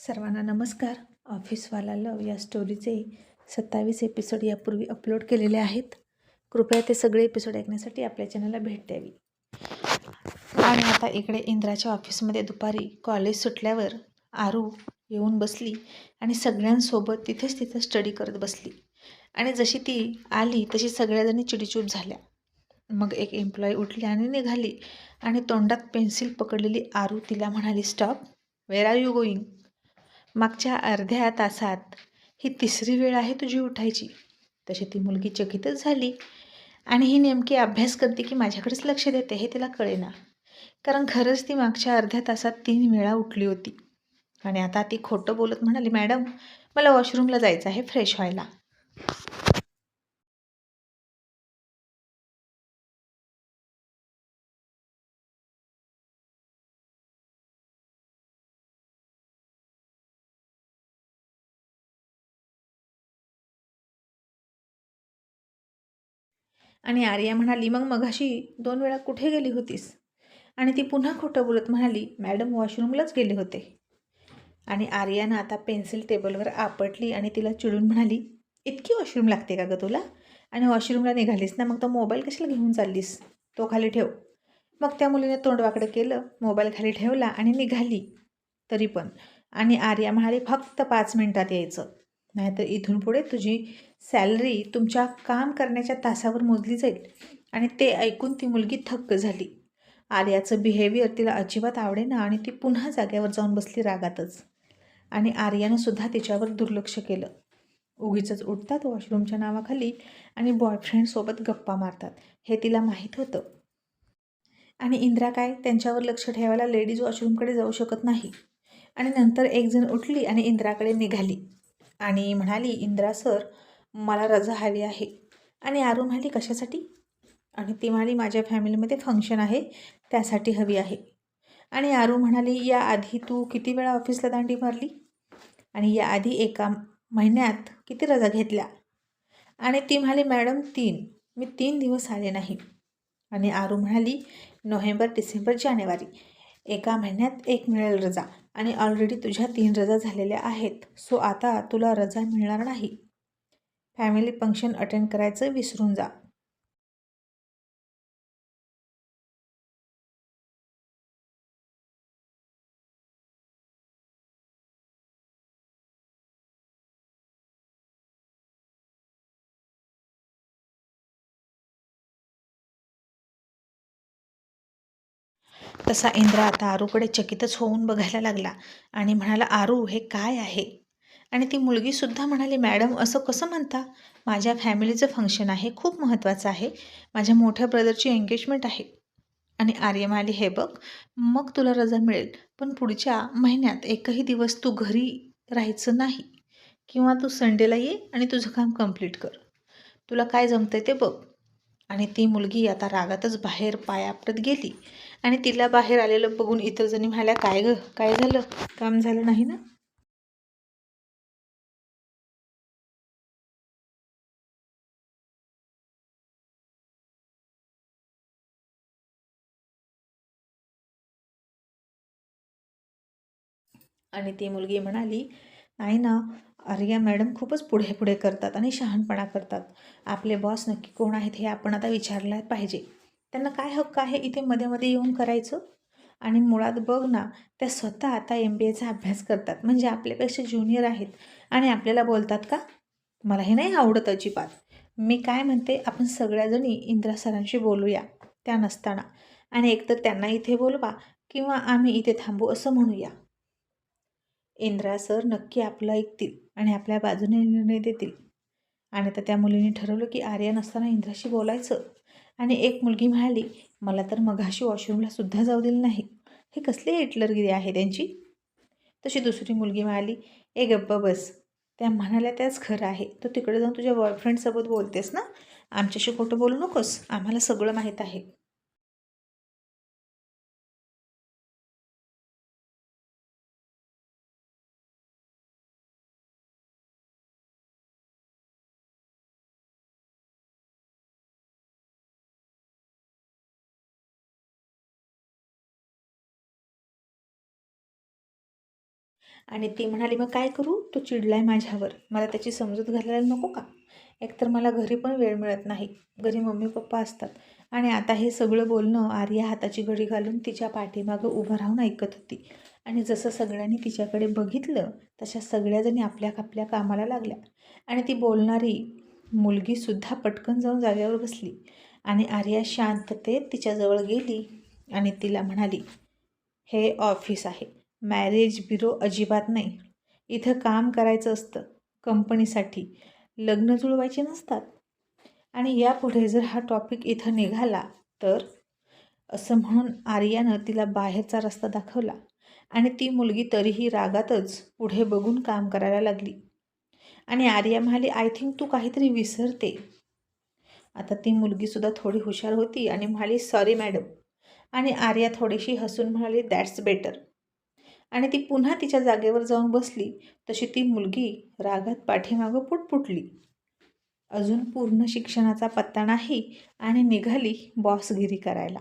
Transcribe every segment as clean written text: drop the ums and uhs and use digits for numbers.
सर्वांना नमस्कार. ऑफिसवाला लव या स्टोरीचे 27 एपिसोड यापूर्वी अपलोड केलेले आहेत. कृपया ते सगळे एपिसोड ऐकण्यासाठी आपल्या चॅनलला भेट द्यावी. आणि आता इकडे इंद्राच्या ऑफिसमध्ये दुपारी कॉलेज सुटल्यावर आरू येऊन बसली आणि सगळ्यांसोबत तिथं स्टडी करत बसली. आणि जशी ती आली तशी सगळ्याजणी चिडीचूप झाल्या. मग एक एम्प्लॉई उठली आणि निघाली आणि तोंडात पेन्सिल पकडलेली आरू तिला म्हणाली, stop, where are you going? मागच्या अर्ध्या तासात ही तिसरी वेळ आहे तुझी उठायची. तशी ती मुलगी चकितच झाली. आणि ही नेमकी अभ्यास करते की माझ्याकडेच लक्ष देते हे तिला कळेना. कारण खरंच ती मागच्या अर्ध्या तासात 3 वेळा उठली होती. आणि आता ती खोटं बोलत म्हणाली, मॅडम मला वॉशरूमला जायचं आहे फ्रेश व्हायला. आणि आर्या म्हणाली, मग मगाशी 2 वेळा कुठे गेली होतीस? आणि ती पुन्हा खोटं बोलत म्हणाली, मॅडम वॉशरूमलाच गेले होते. आणि आर्यानं आता पेन्सिल टेबलवर आपटली आणि तिला चिडून म्हणाली, इतकी वॉशरूम लागते का गं तुला? आणि वॉशरूमला निघालीस ना, मग तो मोबाईल कशाला घेऊन चाललीस? तो खाली ठेव. मग त्या मुलीने तोंड वाकडं केलं, मोबाईल खाली ठेवला आणि निघाली. तरी पण आणि आर्या म्हणाली, फक्त 5 मिनिटात यायचं, नाहीतर इथून पुढे तुझी सॅलरी तुमच्या काम करण्याच्या तासावर मोजली जाईल. आणि ते ऐकून ती मुलगी थक्क झाली. आर्याचं बिहेवियर तिला अजिबात आवडेना आणि ती पुन्हा जाग्यावर जाऊन बसली रागातच. आणि आर्यानं सुद्धा तिच्यावर दुर्लक्ष केलं. उगीचच उठतात वॉशरूमच्या नावाखाली आणि बॉयफ्रेंडसोबत गप्पा मारतात हे तिला माहीत होतं. आणि इंद्रा काय त्यांच्यावर लक्ष ठेवायला लेडीज वॉशरूमकडे जाऊ शकत नाही. आणि नंतर एक जण उठली आणि इंद्राकडे निघाली आणि म्हणाली, इंद्रा सर मला रजा हवी आहे. आणि आरू म्हणाली, कशासाठी? आणि ती म्हणाली, माझ्या फॅमिलीमध्ये फंक्शन आहे त्यासाठी हवी आहे. आणि आरू म्हणाली, याआधी तू किती वेळा ऑफिसला दांडी मारली? आणि याआधी एका महिन्यात किती रजा घेतल्या? आणि ती म्हणाली, मॅडम 3. मी 3 दिवस आले नाही. आणि आरू म्हणाली, नोव्हेंबर, डिसेंबर, जानेवारी एका महिन्यात 1 मिळेल रजा. आणि ऑलरेडी तुझ्या 3 रजा झालेल्या आहेत. सो आता तुला रजा मिळणार नाही. फॅमिली फंक्शन अटेंड करायचं विसरून जा. तसा इंद्रा आता आरूकडे चकितच होऊन बघायला लागला आणि म्हणाला, आरू हे काय आहे? आणि ती मुलगीसुद्धा म्हणाली, मॅडम असं कसं म्हणता? माझ्या फॅमिलीचं फंक्शन आहे, खूप महत्त्वाचं आहे. माझ्या मोठ्या ब्रदरची एंगेजमेंट आहे. आणि आर्य म्हणाली, हे बघ, मग तुला रजा मिळेल, पण पुढच्या महिन्यात एकही दिवस तू घरी राहायचं नाही. किंवा तू संडेला ये आणि तुझं काम कंप्लीट कर. तुला काय जमतंय ते बघ. आणि ती मुलगी आता रागातच बाहेर पाय आपटत गेली. आणि तिला बाहेर आलेलं बघून इतर जणी म्हणाल्या, काय गं, काय झालं? काम झालं नाही ना? आणि ती मुलगी म्हणाली, नाही ना, आर्या मॅडम खूपच पुढे पुढे करतात आणि शहाणपणा करतात. आपले बॉस नक्की कोण आहेत हे आपण आता विचारलं पाहिजे. त्यांना काय हक्क आहे इथे मध्ये मध्ये येऊन करायचं? आणि मुळात बघ ना, त्या स्वतः आता MBAचा अभ्यास करतात, म्हणजे आपल्यापेक्षा ज्युनियर आहेत आणि आपल्याला बोलतात का? मला हे नाही आवडत अजिबात. मी काय म्हणते, आपण सगळ्याजणी इंद्रा सरांशी बोलूया त्या नसताना. आणि एकतर त्यांना इथे बोलवा किंवा आम्ही इथे थांबू असं म्हणूया. इंद्रा सर नक्की आपलं ऐकतील आणि आपल्या बाजूने निर्णय देतील. आणि तर त्या मुलीने ठरवलं की आर्या नसताना इंद्राशी बोलायचं. आणि एक मुलगी म्हणाली, मला तर मघाशी वॉशरूमला सुद्धा जाऊ दिलं नाही. हे कसली हिटलरगिरी आहे त्यांची? तशी दुसरी मुलगी म्हणाली, ए गप्पा बस. त्या म्हणाल्या, त्याच खरं आहे. तू तिकडे जाऊन तुझ्या बॉयफ्रेंडसोबत बोलतेस ना, आमच्याशी खोटं बोलू नकोस, आम्हाला सगळं माहीत आहे. आणि ती म्हणाली, मग काय करू, तो चिडलाय माझ्यावर, मला त्याची समजूत घालायला नको का? एकतर मला घरी पण वेळ मिळत नाही, घरी मम्मी पप्पा असतात. आणि आता हे सगळं बोलणं आर्या हाताची घडी घालून तिच्या पाठीमागं उभं राहून ऐकत होती. आणि जसं सगळ्यांनी तिच्याकडे बघितलं तशा सगळ्याजणी आपल्या आपल्या कामाला लागल्या. आणि ती बोलणारी मुलगीसुद्धा पटकन जाऊन जागेवर बसली. आणि आर्या शांततेत तिच्याजवळ गेली आणि तिला म्हणाली, हे ऑफिस आहे, मॅरेज ब्युरो अजिबात नाही. इथं काम करायचं असतं कंपनीसाठी, लग्न जुळवायचे नसतात. आणि यापुढे जर हा टॉपिक इथं निघाला तर, असं म्हणून आर्यानं तिला बाहेरचा रस्ता दाखवला. आणि ती मुलगी तरीही रागातच पुढे बघून काम करायला लागली. आणि आर्या म्हणाली, आय थिंक तू काहीतरी विसरते. आता ती मुलगीसुद्धा थोडी हुशार होती आणि म्हणाली, सॉरी मॅडम. आणि आर्या थोडीशी हसून म्हणाली, दॅट्स बेटर. आणि ती पुन्हा तिच्या जागेवर जाऊन बसली तशी ती मुलगी रागात पाठीमागं पुटपुटली. अजून पूर्ण शिक्षणाचा पत्ता नाही आणि निघाली बॉसगिरी करायला.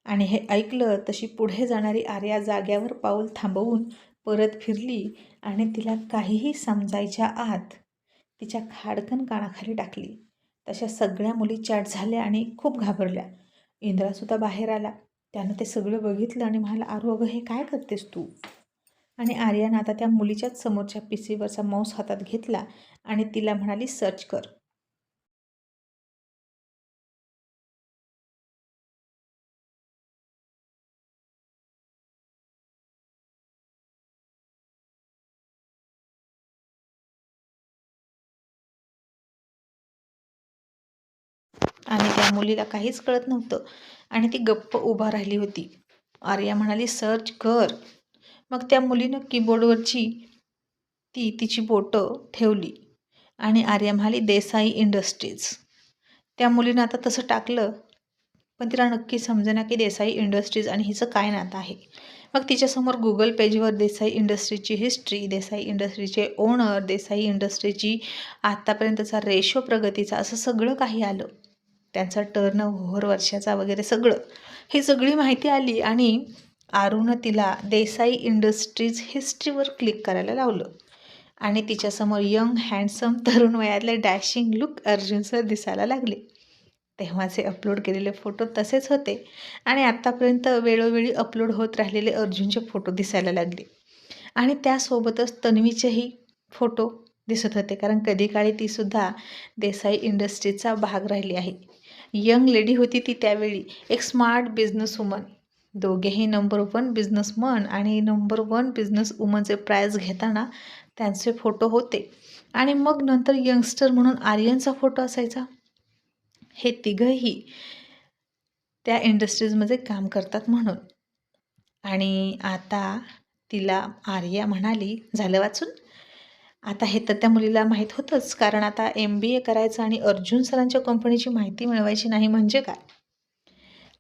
आणि हे ऐकलं तशी पुढे जाणारी आर्या जाग्यावर पाऊल थांबवून परत फिरली आणि तिला काहीही समजायच्या आत तिच्या खाडकन कानाखाली टाकली. तशा सगळ्या मुली चाट झाल्या आणि खूप घाबरल्या. इंद्रासुद्धा बाहेर आला. त्यानं ते सगळं बघितलं आणि म्हणाला, आरू अगं हे काय करतेस तू? आणि आर्यानं आता त्या मुलीच्याच समोरच्या पिसीवरचा माऊस हातात घेतला आणि तिला म्हणाली, सर्च कर. आणि त्या मुलीला काहीच कळत नव्हतं आणि ती गप्प उभा राहिली होती. आर्या म्हणाली, सर्च कर. मग त्या मुलीनं कीबोर्डवरची तिची बोटं ठेवली आणि आर्या म्हणाली, देसाई इंडस्ट्रीज. त्या मुलीनं आता तसं टाकलं, पण तिला नक्की समजेना की देसाई इंडस्ट्रीज आणि हिचं काय नातं आहे. मग तिच्यासमोर गुगल पेजवर देसाई इंडस्ट्रीजची हिस्ट्री, देसाई इंडस्ट्रीचे ओनर, देसाई इंडस्ट्रीची आत्तापर्यंतचा रेशो प्रगतीचा, असं सगळं काही आलं. त्यांचा टर्न ओव्हर वर्षाचा वगैरे सगळं, ही सगळी माहिती आली. आणि आरूनं तिला देसाई इंडस्ट्रीज हिस्ट्रीवर क्लिक करायला लावलं. आणि तिच्यासमोर यंग हँडसम तरुण वयातले डॅशिंग लुक अर्जुन सर दिसायला लागले. तेव्हाचे अपलोड केलेले फोटो तसेच होते आणि आत्तापर्यंत वेळोवेळी अपलोड होत राहिलेले अर्जुनचे फोटो दिसायला लागले. आणि त्यासोबतच तन्वीचेही फोटो दिसत होते, कारण कधी काळी तीसुद्धा देसाई इंडस्ट्रीजचा भाग राहिली आहे. यंग लेडी होती ती त्यावेळी, एक स्मार्ट बिझनेस वुमन. दोघेही नंबर 1 बिझनेसमन आणि नंबर 1 बिझनेस वुमनचे प्राइज घेताना त्यांचे फोटो होते. आणि मग नंतर यंगस्टर म्हणून आर्यनचा फोटो असायचा. हे तिघंही त्या इंडस्ट्रीजमध्ये काम करतात म्हणून. आणि आता तिला आर्या म्हणाली, झालं वाचून? आता हे तर त्या मुलीला माहीत होतंच, कारण आता MBA करायचं आणि अर्जुन सरांच्या कंपनीची माहिती मिळवायची नाही म्हणजे काय.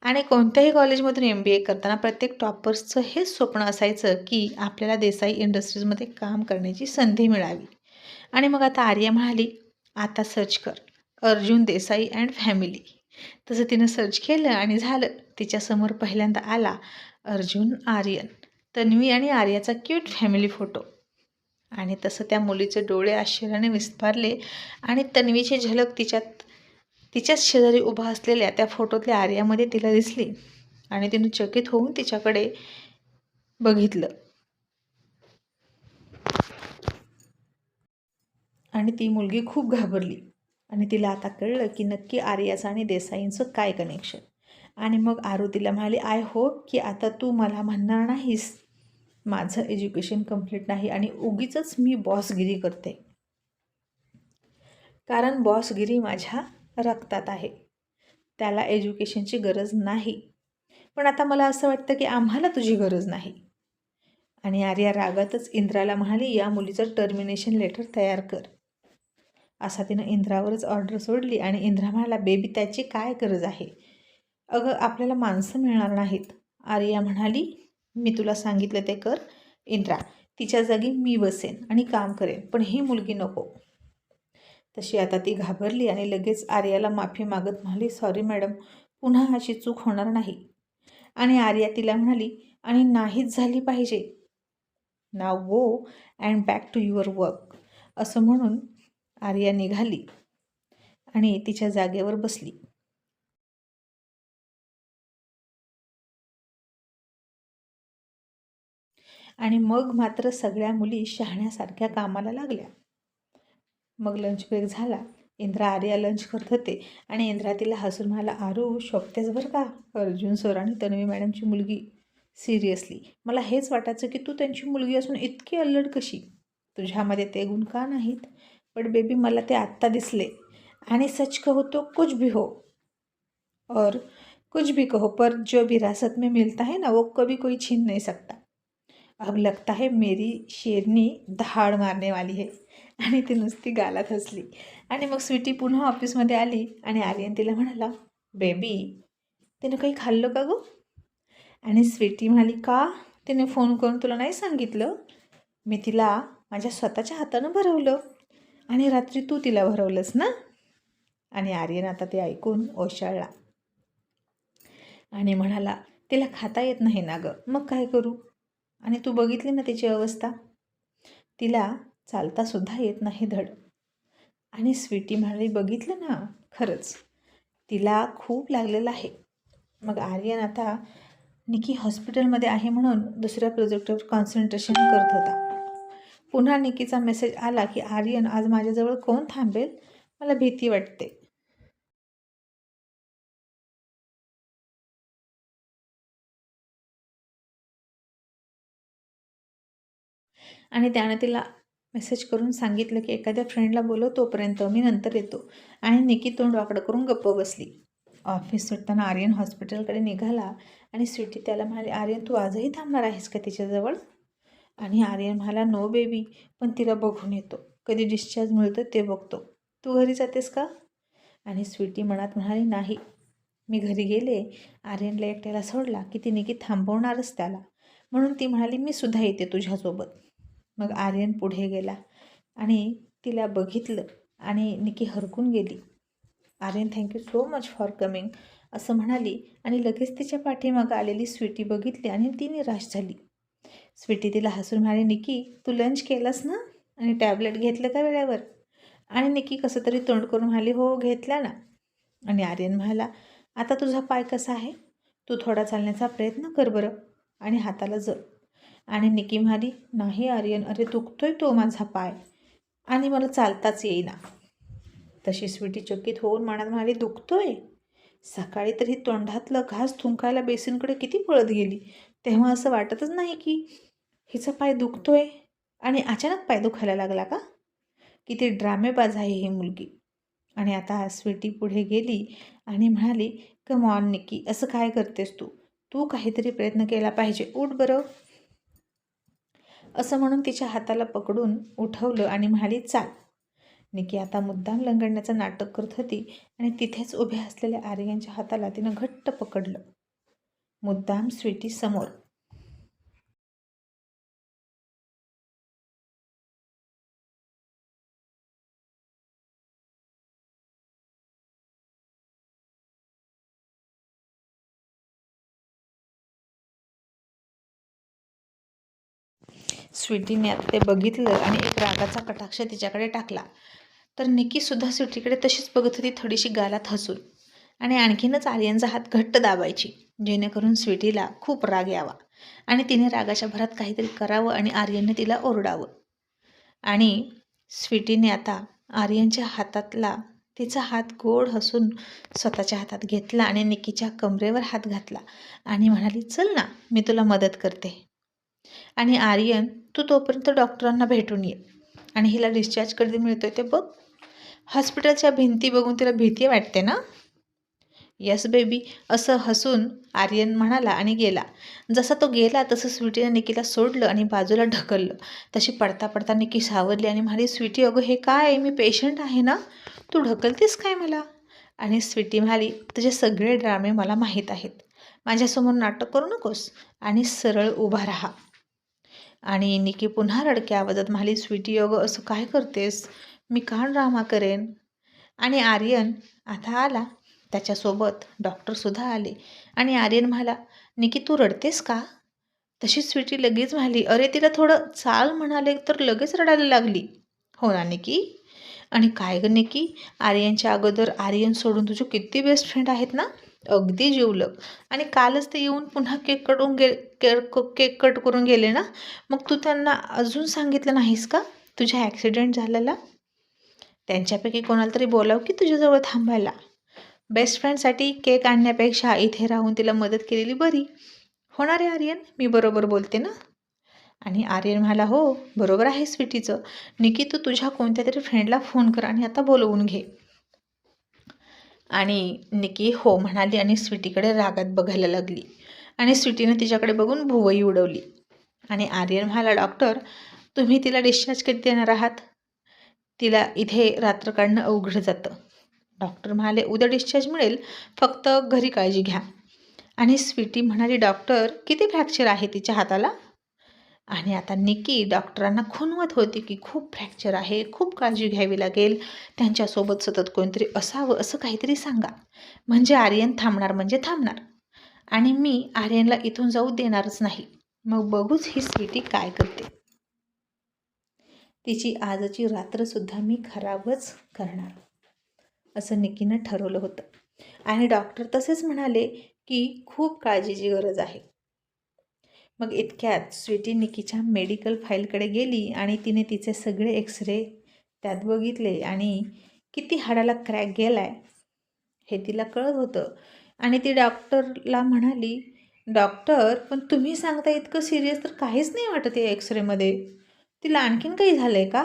आणि कोणत्याही कॉलेजमधून MBA करताना प्रत्येक टॉपर्सचं हेच स्वप्न असायचं की आपल्याला देसाई इंडस्ट्रीजमध्ये काम करण्याची संधी मिळावी. आणि मग आता आर्या म्हणाली, आता सर्च कर, अर्जुन देसाई अँड फॅमिली. तसं तिनं सर्च केलं आणि झालं. तिच्यासमोर पहिल्यांदा आला अर्जुन, आर्यन, तन्वी आणि आर्याचा क्यूट फॅमिली फोटो. आणि तसं त्या मुलीचे डोळे आश्चर्याने विस्फारले आणि तन्वीची झलक तिच्याच शेजारी उभा असलेल्या त्या फोटोतल्या आर्यामध्ये तिला दिसली. आणि तिनं चकित होऊन तिच्याकडे बघितलं. आणि ती मुलगी खूप घाबरली आणि तिला आता कळलं की नक्की आर्याचं आणि देसाईंचं काय कनेक्शन. आणि मग आरू तिला म्हणाली, आय होप की आता तू मला म्हणणार नाहीस माझं एज्युकेशन कंप्लीट नाही आणि उगीचच मी बॉसगिरी करते, कारण बॉसगिरी माझ्या रक्तात आहे. त्याला एज्युकेशनची गरज नाही. पण आता मला असं वाटतं की आम्हाला तुझी गरज नाही. आणि आर्या रागातच इंद्राला म्हणाली, या मुलीचं टर्मिनेशन लेटर तयार कर. असा तिनं इंद्रावरच ऑर्डर सोडली. आणि इंद्रा म्हणाला, बेबी त्याची काय गरज आहे? अगं आपल्याला माणसं मिळणार नाहीत. आर्या म्हणाली, मी तुला सांगितलं ते कर इंद्रा. तिच्या जागी मी बसेन आणि काम करेन, पण ही मुलगी नको. तशी आता ती घाबरली आणि लगेच आर्याला माफी मागत म्हणाली, सॉरी मॅडम, पुन्हा अशी चूक होणार नाही. आणि आर्या तिला म्हणाली, आणि नाहीच झाली पाहिजे. नाव go and back to your work. असं म्हणून आर्या निघाली आणि तिच्या जागेवर बसली. आणि मग मात्र सगळ्या मुली शहाण्यासारख्या कामाला लागल्या. मग लंच ब्रेक झाला. इंद्रा आर्या लंच करत होते आणि इंद्रा तिला हसून म्हणाला, आरू शोभतेच बरं का. अर्जुन सर आणि तन्वी मॅडमची मुलगी. सिरियसली मला हेच वाटायचं की तू त्यांची मुलगी असून इतकी अल्लड कशी. तुझ्यामध्ये ते गुण का नाहीत. पण बेबी मला ते आत्ता दिसले. आणि सच कहो तो कुछ भी हो और कुछ भी कहो, पर जो विरासत में मिलता है ना वो कभी कोई छीन नहीं सकता. अब लगता है मेरी शेरनी दहाड मारने वाली है. आणि ती नुसती गालात हसली. आणि मग स्वीटी पुन्हा ऑफिसमध्ये आली आणि आर्यन तिला म्हणाला, बेबी तिनं काही खाल्लं का गं. आणि स्वीटी म्हणाली, का तिने फोन करून तुला नाही सांगितलं. मी तिला माझ्या स्वतःच्या हातानं भरवलं आणि रात्री तू तिला भरवलंस ना. आणि आर्यन आता ते ऐकून ओशाळला आणि म्हणाला, तिला खाता येत नाही ना गं, मग काय करू. आणि तू बघितली ना तिची अवस्था, तिला चालतासुद्धा येत नाही धड. आणि स्वीटी म्हणाली, बघितलं ना, खरंच तिला खूप लागलेलं आहे. मग आर्यन आता निकी हॉस्पिटलमध्ये आहे म्हणून दुसऱ्या प्रोजेक्टवर कॉन्सन्ट्रेशन करत होता. पुन्हा निकीचा मेसेज आला की आर्यन आज माझ्याजवळ कोण थांबेल, मला भीती वाटते. आणि त्यानं तिला मेसेज करून सांगितलं की एखाद्या फ्रेंडला बोलव, तोपर्यंत मी नंतर येतो. आणि निकी तोंड वाकडं करून गप्प बसली. ऑफिस सुटताना आर्यन हॉस्पिटलकडे निघाला आणि स्वीटी त्याला म्हणाली, आर्यन तू आजही थांबणार आहेस का तिच्याजवळ. आणि आर्यन म्हणाला, नो बेबी, पण तिला बघून येतो, कधी डिस्चार्ज मिळतो ते बघतो. तू घरी जातेस का. आणि स्वीटी मनात म्हणाली, नाही, मी घरी गेले आर्यनला एकट्याला सोडला की ती निकी थांबवणारच त्याला. म्हणून ती म्हणाली, मी सुद्धा येते तुझ्यासोबत. मग आर्यन पुढे गेला आणि तिला बघितलं आणि निकी हरकून गेली. Aryan thank you so much for coming असं म्हणाली आणि लगेच तिच्या पाठीमागं आलेली स्वीटी बघितली आणि ती निराश झाली. स्वीटी तिला हसून म्हणाली, निकी तू लंच केलंस ना आणि टॅबलेट घेतलं का वेळेवर. आणि निकी कसं तरी तोंड करून म्हणाली, हो घेतला ना. आणि आर्यन म्हणाला, आता तुझा पाय कसा आहे, तू थोडा चालण्याचा प्रयत्न कर बरं आणि हाताला जर. आणि निकी म्हणाली, नाही आर्यन, अरे दुखतोय तो माझा पाय आणि मला चालताच येईना. तशी स्वीटी चकित होऊन मनात म्हणाली, दुखतोय. सकाळी तर ही तोंडातलं घास थुंकायला बेसिनकडे किती पळत गेली, तेव्हा असं वाटतच नाही की हिचा पाय दुखतोय आणि अचानक पाय दुखायला लागला का. किती ड्रामेबाज आहे ही मुलगी. आणि आता स्वीटी पुढे गेली आणि म्हणाली, कम ऑन निकी, असं काय करतेस तू, तू काहीतरी प्रयत्न केला पाहिजे, उठ बरं. असं म्हणून तिच्या हाताला पकडून उठवलं आणि म्हणाली, चाल. निकी आता मुद्दाम लंगडण्याचं नाटक करत होती आणि तिथेच उभ्या असलेल्या आर्यनच्या हाताला तिनं घट्ट पकडलं, मुद्दाम स्वीटी समोर. स्वीटीने आता ते बघितलं आणि एक रागाचा कटाक्ष तिच्याकडे टाकला. तर निकीसुद्धा स्वीटीकडे तशीच बघत होती, थोडीशी गालात हसून. आणि आणखीनच आर्यनचा हात घट्ट दाबायची जेणेकरून स्वीटीला खूप राग यावा आणि तिने रागाच्या भरात काहीतरी करावं आणि आर्यनने तिला ओरडावं. आणि स्वीटीने आता आर्यनच्या हातातला तिचा हात गोड हसून स्वतःच्या हातात घेतला आणि निकीच्या कमरेवर हात घातला आणि म्हणाली, चल ना, मी तुला मदत करते. आणि आर्यन तू तोपर्यंत डॉक्टरांना भेटून ये आणि हिला डिस्चार्ज कधी मिळतोय ते बघ. हॉस्पिटलच्या भिंती बघून तिला भीती वाटते ना. यस बेबी, असं हसून आर्यन म्हणाला आणि गेला. जसा तो गेला तसं स्वीटीने निकीला सोडलं आणि बाजूला ढकललं. तशी पडता पडता निकी सावरली आणि म्हणाली, स्वीटी अगं हे काय, मी पेशंट आहे ना, तू ढकलतेस काय मला. आणि स्वीटी म्हणाली, तुझे सगळे ड्रामे मला माहीत आहेत, माझ्यासमोर नाटक करू नकोस आणि सरळ उभा राहा. आणि निकी पुन्हा रडक्या आवाजात म्हणाली, स्वीटी अगं असं काय करतेस, मी का ड्रामा करेन. आणि आर्यन आता आला त्याच्यासोबत डॉक्टरसुद्धा आले आणि आर्यन म्हणाला, निकी तू रडतेस का? तशी स्वीटी लगेच म्हणाली, अरे तिला थोडं चाल म्हणाले तर लगेच रडायला लागली. हो ना निकी? आणि काय ग निकी, आर्यनच्या अगोदर आर्यन सोडून तुझे किती बेस्ट फ्रेंड आहेत ना? अगदी जिवलग. आणि कालच ते येऊन पुन्हा केक कट करून गेले ना? मग तू त्यांना अजून सांगितलं नाहीस का तुझ्या ॲक्सिडेंट झालेला? त्यांच्यापैकी कोणाला तरी बोलाव की तुझ्याजवळ थांबायला. बेस्ट फ्रेंडसाठी केक आणण्यापेक्षा इथे राहून तिला मदत केलेली बरी. होणार आहे आर्यन, मी बरोबर बोलते ना? आणि आर्यन म्हणाला, हो बरोबर आहे स्वीटीचं. निकी तू तुझ्या कोणत्या तरी फ्रेंडला फोन कर आणि आता बोलवून घे. आणि निकी हो म्हणाली आणि स्वीटीकडे रागात बघायला लागली आणि स्वीटीने तिच्याकडे बघून भुवई उडवली. आणि आर्यन म्हणाला, डॉक्टर तुम्ही तिला डिस्चार्ज कधी देणार आहात? तिला इथे रात्र काढणं अवघड जातं. डॉक्टर म्हणाले, उद्या डिस्चार्ज मिळेल, फक्त घरी काळजी घ्या. आणि स्वीटी म्हणाली, डॉक्टर किती फ्रॅक्चर आहे तिच्या हाताला? आणि आता निकी डॉक्टरांना खुणवत होती की खूप फ्रॅक्चर आहे, खूप काळजी घ्यावी लागेल, त्यांच्यासोबत सतत कोणतरी असावं असं काहीतरी सांगा, म्हणजे आर्यन थांबणार म्हणजे थांबणार. आणि मी आर्यनला इथून जाऊ देणारच नाही. मग बघूच ही स्वीटी काय करते. तिची आजची रात्रसुद्धा मी खराबच करणार असं निकीनं ठरवलं होतं. आणि डॉक्टर तसेच म्हणाले की खूप काळजीची गरज आहे. मग इतक्यात स्वीटी निकीच्या मेडिकल फाईलकडे गेली आणि तिने तिचे सगळे एक्सरे त्यात बघितले आणि किती हाडाला क्रॅक गेला आहे हे तिला कळत होतं. आणि ती डॉक्टरला म्हणाली, डॉक्टर पण तुम्ही सांगता इतकं सिरियस तर काहीच नाही वाटत आहे एक्सरेमध्ये, तिला आणखीन काही झालं आहे का?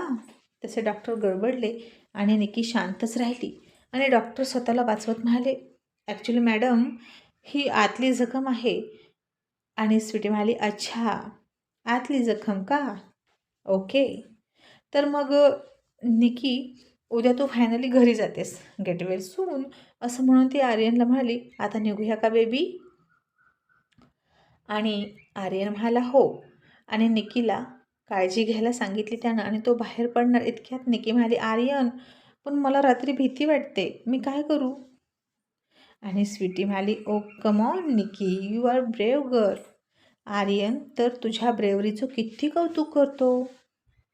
तसे डॉक्टर गडबडले आणि निकी शांतच राहिली. आणि डॉक्टर स्वतःला वाचवत म्हणाले, ॲक्च्युली मॅडम ही आतली जखम आहे. आणि स्वीटी म्हणाली, अच्छा आतली जखम का? ओके. तर मग निकी उद्या तू फायनली घरी जातेस, गेट वेल सून असं म्हणून ती आर्यनला म्हणाली, आता निघूया का बेबी? आणि आर्यन म्हणाला हो. आणि निकीला काळजी घ्यायला सांगितली त्यानं आणि तो बाहेर पडणार इतक्यात निकी म्हणाली, आर्यन पण मला रात्री भीती वाटते, मी काय करू? आणि स्वीटी म्हणाली, ओ come on Nikki, you are brave girl. Aryan तर तुझ्या ब्रेवरीचं किती कौतुक करतो.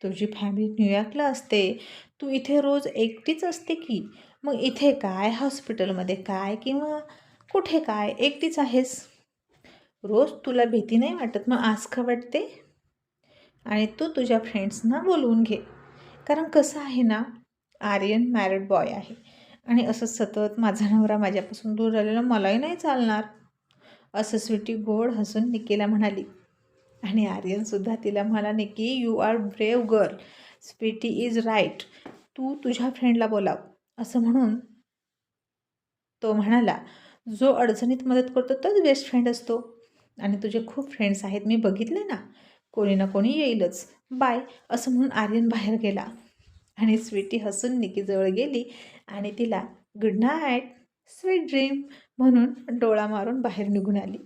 तुझी फॅमिली न्यूयॉर्कला असते, तू इथे रोज एकटीच असते की. मग इथे काय, हॉस्पिटलमध्ये काय किंवा कुठे काय एकटीच आहेस. रोज तुला भीती नाही वाटत, मग आज का वाटते? आणि तू तुझ्या फ्रेंड्सना बोलवून घे. कारण कसं आहे ना, आर्यन मॅरिड बॉय आहे आणि असं सतत माझा नवरा माझ्यापासून दूर राहिलेला मलाही नाही चालणार असं स्वीटी गोड हसून निकीला म्हणाली. आणि आर्यनसुद्धा तिला म्हणाला, Nikki you are brave girl, Sweety is right, तू तुझ्या फ्रेंडला बोलाव असं म्हणून तो म्हणाला, जो अडचणीत मदत करतो तोच बेस्ट फ्रेंड असतो. आणि तुझे खूप फ्रेंड्स आहेत, मी बघितले ना, कोणी ना कोणी येईलच, बाय असं म्हणून आर्यन बाहेर गेला. आणि स्वीटी हसून निकीजवळ गेली आणि तिला गुड नाईट स्वीट ड्रीम म्हणून डोळा मारून बाहेर निघून आली.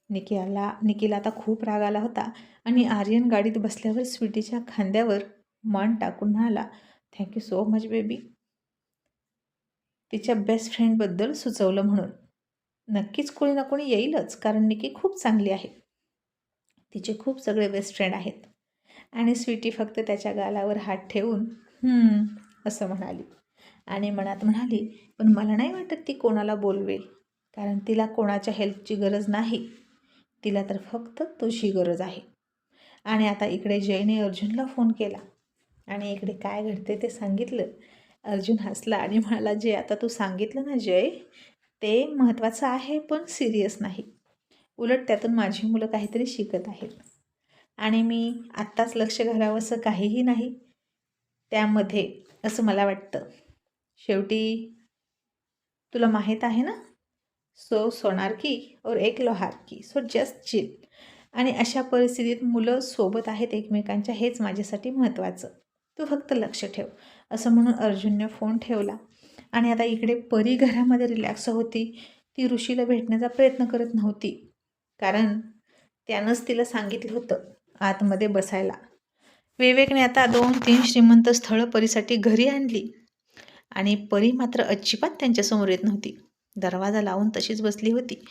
निकीला आता खूप राग आला होता आणि आर्यन गाडीत बसल्यावर स्वीटीच्या खांद्यावर मान टाकून म्हणाला, थँक्यू सो मच बेबी, तिच्या बेस्ट फ्रेंडबद्दल सुचवलं म्हणून. नक्कीच कोणी ना कोणी येईलच, कारण निकी खूप चांगली आहे, तिचे खूप सगळे बेस्ट फ्रेंड आहेत. आणि स्वीटी फक्त त्याच्या गालावर हात ठेवून असं म्हणाली आणि मनात म्हणाली, पण मला नाही वाटत ती कोणाला बोलवेल, कारण तिला कोणाच्या हेल्पची गरज नाही, तिला तर फक्त तुझी गरज आहे. आणि आता इकडे जयने अर्जुनला फोन केला आणि इकडे काय घडते ते सांगितलं. अर्जुन हसला आणि म्हणाला, जे आता तू सांगितलं ना जय, ते महत्त्वाचं आहे पण सिरियस नाही, उलट त्यातून माझी मुलं काहीतरी शिकत आहेत आणि मी आत्ताच लक्ष घालावं असं काहीही नाही त्यामध्ये असं मला वाटतं. शेवटी तुला माहीत आहे ना, सो सोनार की और एक लोहार की, सो जस्ट चिल. आणि अशा परिस्थितीत मुलं सोबत आहेत एकमेकांच्या, हेच माझ्यासाठी महत्त्वाचं, तू फक्त लक्ष ठेव असं म्हणून अर्जुनने फोन ठेवला. आणि आता इकडे परी घरामध्ये रिलॅक्स होती. ती ऋषीला भेटण्याचा प्रयत्न करत नव्हती, कारण त्यानंच तिला सांगितलं होतं आतमध्ये बसायला. विवेकने आता 2-3 श्रीमंत स्थळं परीसाठी घरी आणली आणि परी मात्र अजिबात त्यांच्यासमोर येत नव्हती. दरवाजा लावून तशीच बसली होती.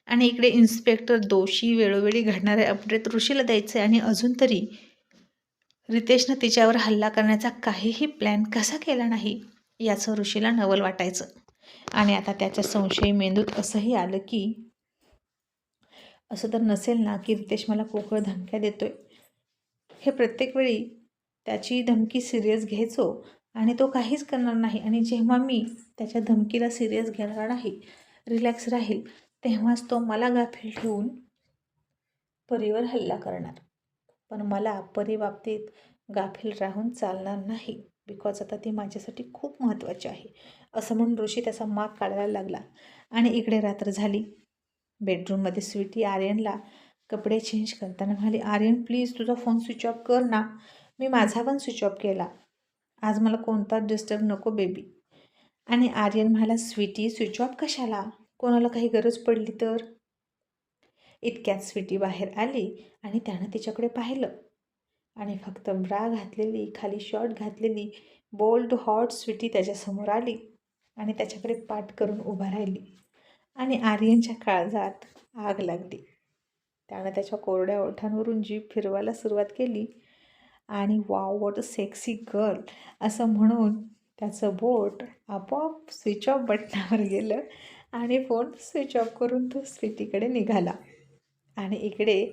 आणि इकडे इन्स्पेक्टर दोषी वेळोवेळी घडणारे अपडेट ऋषीला द्यायचे आणि अजून तरी रितेशनं तिच्यावर हल्ला करण्याचा काहीही प्लॅन कसा केला नाही याचं ऋषीला नवल वाटायचं. आणि आता त्याच्या संशयी मेंदूत असंही आलं की असं तर नसेल ना की रितेश मला पोकळ धमक्या देतोय. हे प्रत्येक वेळी त्याची धमकी सिरियस घ्यायचो आणि तो काहीच करणार नाही, आणि जेव्हा मी त्याच्या धमकीला सिरियस घेणार नाही, रिलॅक्स राहील, तेव्हाच तो मला गाफील ठेवून परीवर हल्ला करणार. पण मला परी बाबतीत गाफील राहून चालणार नाही, बिकॉज आता ती माझ्यासाठी खूप महत्त्वाची आहे, असं म्हणून ऋषी त्याचा माग काढायला लागला. आणि इकडे रात्र झाली. बेडरूममध्ये स्वीटी आर्यनला कपडे चेंज करताना म्हणाली, आर्यन प्लीज तुझा फोन स्विच ऑफ कर ना. मी माझा पण स्विच ऑफ केला. आज मला कोणताच डिस्टर्ब नको बेबी. आणि आर्यन म्हणाला, स्वीटी स्विच ऑफ कशाला, कोणाला काही गरज पडली तर. इतक्यात स्वीटी बाहेर आली आणि त्यानं तिच्याकडे पाहिलं आणि फक्त ब्रा घातलेली, खाली शॉर्ट घातलेली, बोल्ड हॉट स्वीटी त्याच्यासमोर आली आणि त्याच्याकडे पाठ करून उभा राहिली. आणि आर्यनच्या काळजात आग लागली. त्यानं त्याच्या कोरड्या ओठांवरून जीभ फिरवायला सुरुवात केली आणि wow what a sexy girl असं म्हणून त्याचं बोट आपोआप स्विच ऑफ बटनावर गेलं आणि फोन स्विच ऑफ करून तो स्वीटीकडे निघाला. आणि इकडे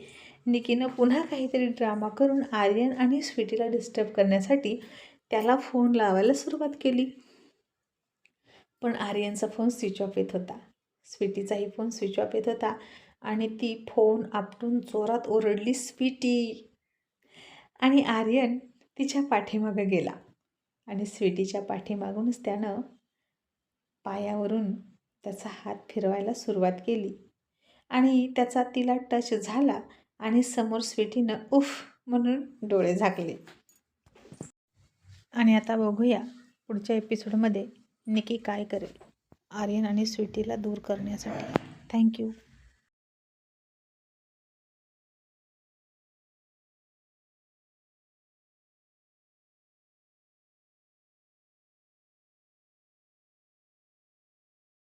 निकीनं पुन्हा काहीतरी ड्रामा करून आर्यन आणि स्वीटीला डिस्टर्ब करण्यासाठी त्याला फोन लावायला सुरुवात केली. पण आर्यनचा फोन स्विच ऑफ येत होता, स्वीटीचाही फोन स्विच ऑफ येत होता आणि ती फोन आपटून जोरात ओरडली, स्वीटी. आणि आर्यन तिच्या पाठीमागं गेला आणि स्वीटीच्या पाठीमागूनच त्यानं पायावरून त्याचा हात फिरवायला सुरुवात केली आणि त्याचा तिला टच झाला आणि समोर स्वीटीनं उफ म्हणून डोळे झाकले. आणि आता बघूया पुढच्या एपिसोडमध्ये निकी काय करेल आर्यन आणि स्वीटीला दूर करण्यासाठी. थँक्यू.